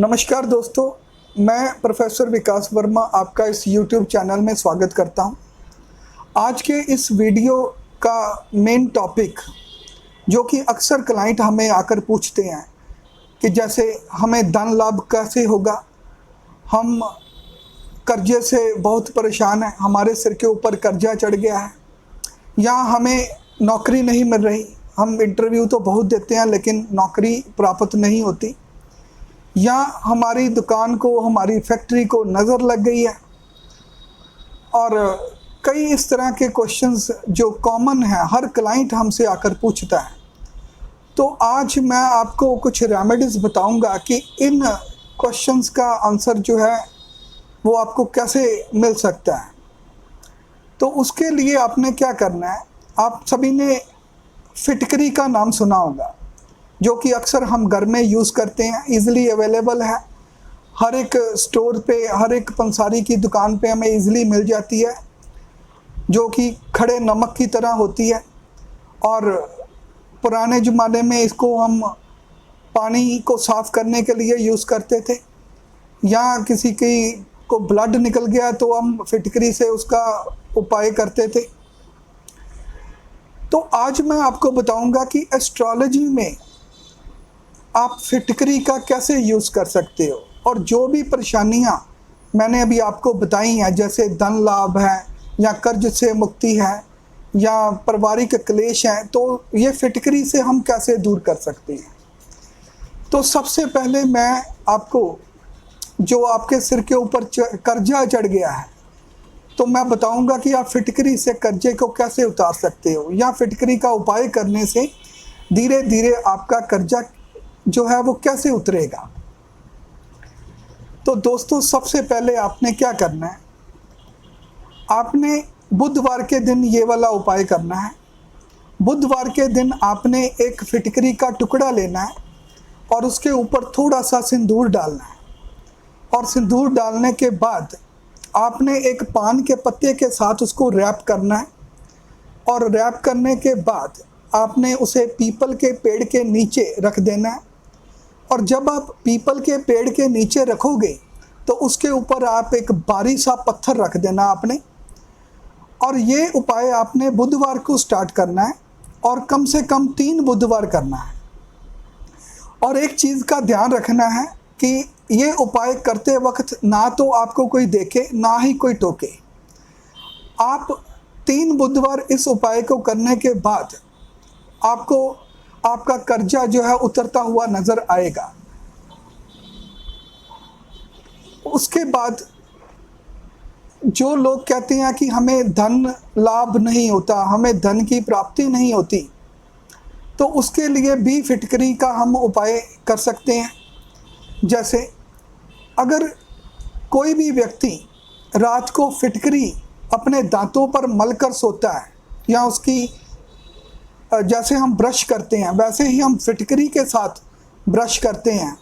नमस्कार दोस्तों, मैं प्रोफेसर विकास वर्मा आपका इस YouTube चैनल में स्वागत करता हूं। आज के इस वीडियो का मेन टॉपिक जो कि अक्सर क्लाइंट हमें आकर पूछते हैं कि जैसे हमें धन लाभ कैसे होगा, हम कर्जे से बहुत परेशान हैं, हमारे सिर के ऊपर कर्जा चढ़ गया है, या हमें नौकरी नहीं मिल रही, हम इंटरव्यू तो बहुत देते हैं लेकिन नौकरी प्राप्त नहीं होती, या हमारी दुकान को, हमारी फैक्ट्री को नज़र लग गई है। और कई इस तरह के क्वेश्चंस जो कॉमन है, हर क्लाइंट हमसे आकर पूछता है। तो आज मैं आपको कुछ रेमेडीज़ बताऊंगा कि इन क्वेश्चंस का आंसर जो है वो आपको कैसे मिल सकता है। तो उसके लिए आपने क्या करना है, आप सभी ने फिटकरी का नाम सुना होगा, जो कि अक्सर हम घर में यूज़ करते हैं, इजीली अवेलेबल है, हर एक स्टोर पे, हर एक पंसारी की दुकान पे हमें इजीली मिल जाती है, जो कि खड़े नमक की तरह होती है। और पुराने ज़माने में इसको हम पानी को साफ़ करने के लिए यूज़ करते थे, या किसी की को ब्लड निकल गया तो हम फिटकरी से उसका उपाय करते थे। तो आज मैं आपको बताऊंगा कि एस्ट्रोलॉजी में आप फिटकरी का कैसे यूज़ कर सकते हो, और जो भी परेशानियां मैंने अभी आपको बताई हैं, जैसे धन लाभ है या कर्ज से मुक्ति है या पारिवारिक क्लेश हैं, तो ये फिटकरी से हम कैसे दूर कर सकते हैं। तो सबसे पहले मैं आपको, जो आपके सिर के ऊपर कर्जा चढ़ गया है, तो मैं बताऊंगा कि आप फिटकरी से कर्जे को कैसे उतार सकते हो, या फिटकरी का उपाय करने से धीरे धीरे आपका कर्जा जो है वो कैसे उतरेगा। तो दोस्तों, सबसे पहले आपने क्या करना है, आपने बुधवार के दिन ये वाला उपाय करना है। बुधवार के दिन आपने एक फिटकरी का टुकड़ा लेना है और उसके ऊपर थोड़ा सा सिंदूर डालना है, और सिंदूर डालने के बाद आपने एक पान के पत्ते के साथ उसको रैप करना है, और रैप करने के बाद आपने उसे पीपल के पेड़ के नीचे रख देना है। और जब आप पीपल के पेड़ के नीचे रखोगे तो उसके ऊपर आप एक भारी सा पत्थर रख देना आपने। और ये उपाय आपने बुधवार को स्टार्ट करना है, और कम से कम 3 बुधवार करना है। और एक चीज़ का ध्यान रखना है कि ये उपाय करते वक्त ना तो आपको कोई देखे, ना ही कोई टोके। आप 3 बुधवार इस उपाय को करने के बाद आपको आपका कर्जा जो है उतरता हुआ नज़र आएगा। उसके बाद जो लोग कहते हैं कि हमें धन लाभ नहीं होता, हमें धन की प्राप्ति नहीं होती, तो उसके लिए भी फिटकरी का हम उपाय कर सकते हैं। जैसे अगर कोई भी व्यक्ति रात को फिटकरी अपने दांतों पर मलकर सोता है, या उसकी जैसे हम ब्रश करते हैं वैसे ही हम फिटकरी के साथ ब्रश करते हैं,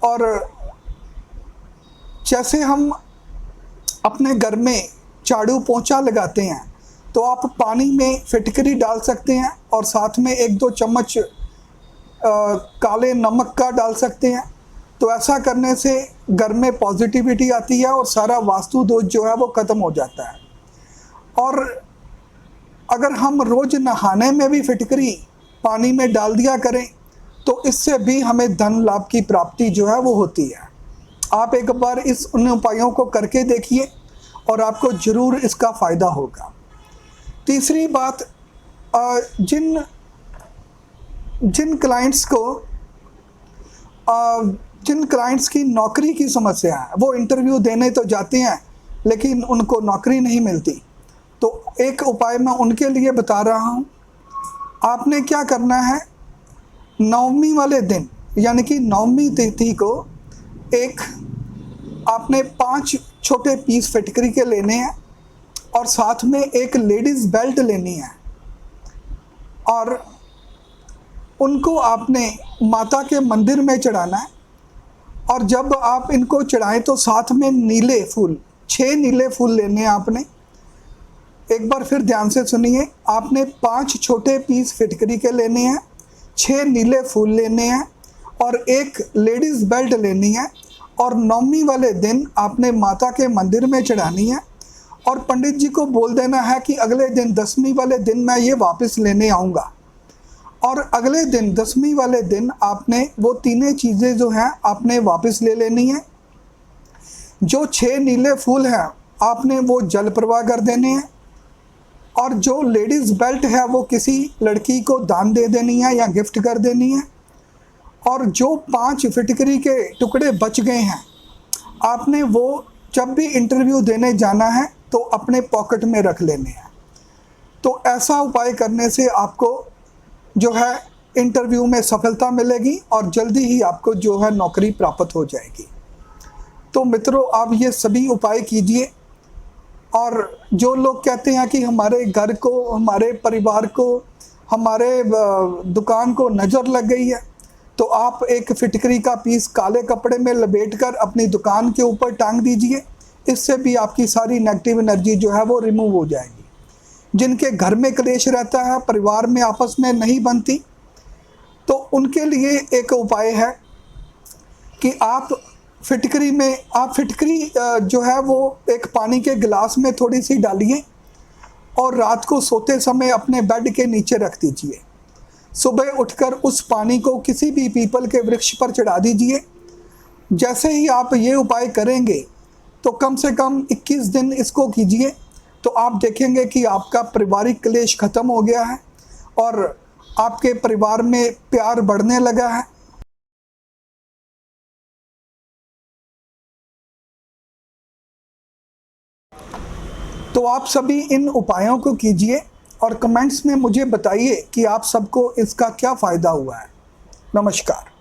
और जैसे हम अपने घर में झाड़ू पोंछा लगाते हैं, तो आप पानी में फिटकरी डाल सकते हैं और साथ में 1-2 चम्मच काले नमक का डाल सकते हैं। तो ऐसा करने से घर में पॉजिटिविटी आती है और सारा वास्तु दोष जो है वो ख़त्म हो जाता है। और अगर हम रोज़ नहाने में भी फिटकरी पानी में डाल दिया करें, तो इससे भी हमें धन लाभ की प्राप्ति जो है वो होती है। आप एक बार उन उपायों को करके देखिए और आपको ज़रूर इसका फ़ायदा होगा। तीसरी बात, जिन क्लाइंट्स की नौकरी की समस्या है, वो इंटरव्यू देने तो जाते हैं लेकिन उनको नौकरी नहीं मिलती, तो एक उपाय मैं उनके लिए बता रहा हूँ। आपने क्या करना है, नवमी वाले दिन यानी कि नवमी तिथि को आपने 5 छोटे पीस फिटकरी के लेने हैं, और साथ में एक लेडीज़ बेल्ट लेनी है, और उनको आपने माता के मंदिर में चढ़ाना है। और जब आप इनको चढ़ाएं तो साथ में नीले फूल, 6 नीले फूल लेने हैं आपने। एक बार फिर ध्यान से सुनिए, आपने 5 छोटे पीस फिटकरी के लेने हैं, 6 नीले फूल लेने हैं, और एक लेडीज़ बेल्ट लेनी है और नवमी वाले दिन आपने माता के मंदिर में चढ़ानी है और पंडित जी को बोल देना है कि अगले दिन 10वीं वाले दिन मैं ये वापस लेने आऊँगा। और अगले दिन 10वीं वाले दिन आपने वो तीनों चीज़ें जो हैं आपने वापस ले लेनी है। जो 6 नीले फूल हैं आपने वो जल प्रवाह कर देने हैं और जो लेडीज़ बेल्ट है वो किसी लड़की को दान दे देनी है या गिफ्ट कर देनी है। और जो 5 फिटकरी के टुकड़े बच गए हैं आपने वो जब भी इंटरव्यू देने जाना है तो अपने पॉकेट में रख लेने हैं। तो ऐसा उपाय करने से आपको जो है इंटरव्यू में सफलता मिलेगी और जल्दी ही आपको जो है नौकरी प्राप्त हो जाएगी। तो मित्रों, आप ये सभी उपाय कीजिए। और जो लोग कहते हैं कि हमारे घर को, हमारे परिवार को, हमारे दुकान को नज़र लग गई है, तो आप एक फिटकरी का पीस काले कपड़े में लपेटकर अपनी दुकान के ऊपर टांग दीजिए। इससे भी आपकी सारी नेगेटिव एनर्जी जो है वो रिमूव हो जाएगी। जिनके घर में क्लेश रहता है, परिवार में आपस में नहीं बनती, तो उनके लिए एक उपाय है कि आप फिटकरी जो है वो एक पानी के गिलास में थोड़ी सी डालिए और रात को सोते समय अपने बेड के नीचे रख दीजिए। सुबह उठकर उस पानी को किसी भी पीपल के वृक्ष पर चढ़ा दीजिए। जैसे ही आप ये उपाय करेंगे तो कम से कम 21 दिन इसको कीजिए, तो आप देखेंगे कि आपका पारिवारिक क्लेश खत्म हो गया है और आपके परिवार में प्यार बढ़ने लगा है। तो आप सभी इन उपायों को कीजिए और कमेंट्स में मुझे बताइए कि आप सबको इसका क्या फ़ायदा हुआ है। नमस्कार।